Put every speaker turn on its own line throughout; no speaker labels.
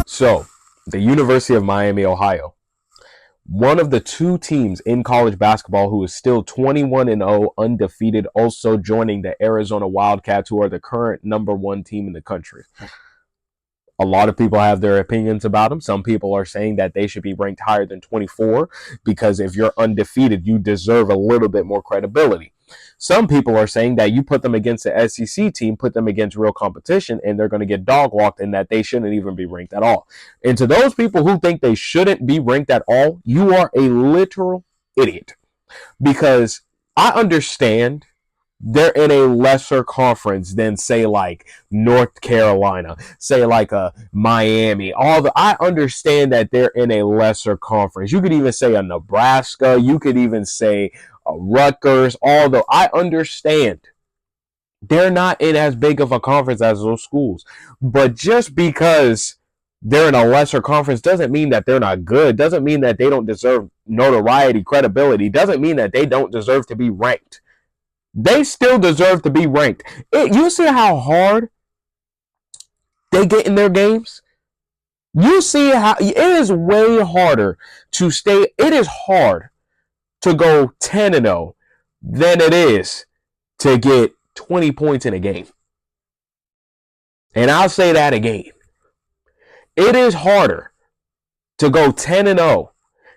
So, the University of Miami, Ohio, one of the two teams in college basketball who is still 21-0 undefeated, also joining the Arizona Wildcats, who are the current #1 team in the country. A lot of people have their opinions about them. Some people are saying that they should be ranked higher than 24 because if you're undefeated, you deserve a little bit more credibility. Some people are saying that you put them against the SEC team, put them against real competition, and they're going to get dog walked and that they shouldn't even be ranked at all. And to those people who think they shouldn't be ranked at all, you are a literal idiot. Because I understand they're in a lesser conference than, say, like North Carolina, say like a Miami. I understand that they're in a lesser conference. You could even say a Nebraska. You could even say a Rutgers. Although I understand they're not in as big of a conference as those schools, but just because they're in a lesser conference doesn't mean that they're not good. Doesn't mean that they don't deserve notoriety, credibility. Doesn't mean that they don't deserve to be ranked. They still deserve to be ranked. You see how hard they get in their games? You see how it is way harder to stay. It is hard to go 10-0 than it is to get 20 points in a game. And I'll say that again. It is harder to go 10-0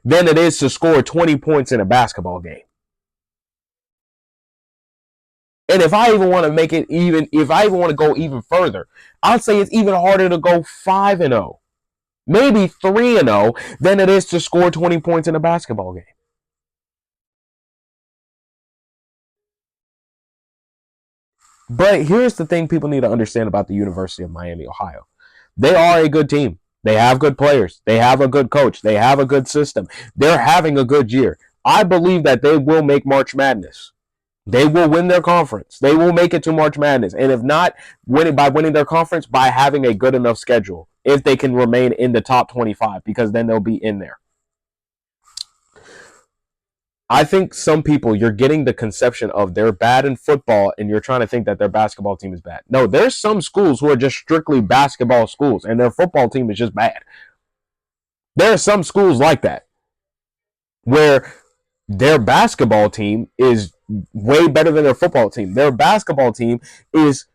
than it is to score 20 points in a basketball game. And if I even want to make it even, if I even want to go even further, I'd say it's even harder to go 5-0, maybe 3-0 than it is to score 20 points in a basketball game. But here's the thing people need to understand about the University of Miami, Ohio. They are a good team. They have good players. They have a good coach. They have a good system. They're having a good year. I believe that they will make March Madness. They will win their conference. They will make it to March Madness. And if not winning their conference, by having a good enough schedule, if they can remain in the top 25, because then they'll be in there. I think some people, you're getting the conception of they're bad in football and you're trying to think that their basketball team is bad. No, there's some schools who are just strictly basketball schools and their football team is just bad. There are some schools like that where their basketball team is way better than their football team. Their basketball team is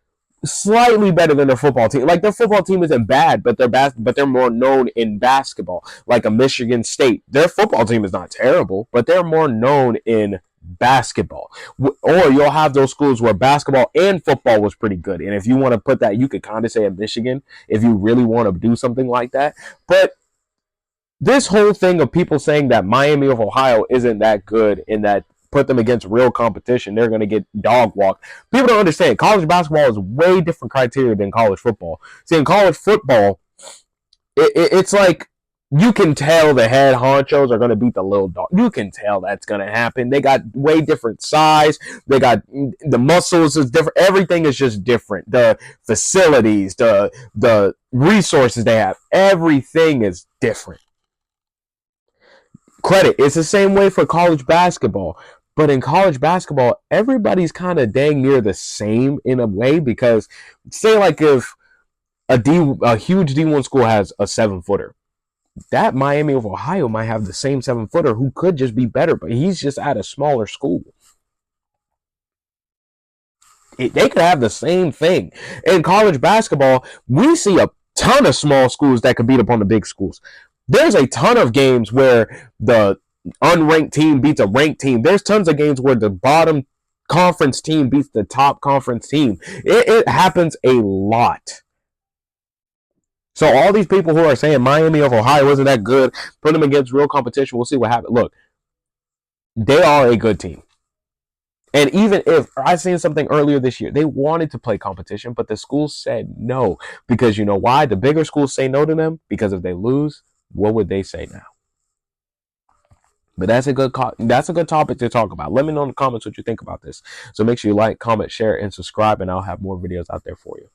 slightly better than their football team. Like their football team isn't bad, but they're more known in basketball. Like a Michigan State, their football team is not terrible, but they're more known in basketball. Or you'll have those schools where basketball and football was pretty good. And if you want to put that, you could kind of say a Michigan if you really want to do something like that. But this whole thing of people saying that Miami of Ohio isn't that good and that put them against real competition, they're going to get dog walked. People don't understand. College basketball is way different criteria than college football. See, in college football, it's like you can tell the head honchos are going to beat the little dog. You can tell that's going to happen. They got way different size. They got the muscles is different. Everything is just different. The facilities, the resources they have, everything is different. Credit. It's the same way for college basketball. But in college basketball, everybody's kind of dang near the same in a way because, say, like if a huge D1 school has a 7-footer, that Miami of Ohio might have the same 7-footer who could just be better, but he's just at a smaller school. They could have the same thing. In college basketball, we see a ton of small schools that could beat up on the big schools. There's a ton of games where the unranked team beats a ranked team. There's tons of games where the bottom conference team beats the top conference team. It happens a lot. So all these people who are saying Miami of Ohio isn't that good, put them against real competition, we'll see what happens. Look, they are a good team. And even if, I seen something earlier this year, they wanted to play competition, but the schools said no. Because you know why? The bigger schools say no to them, because if they lose, what would they say now? But that's a good topic to talk about. Let me know in the comments what you think about this. So make sure you like, comment, share, and subscribe, and I'll have more videos out there for you.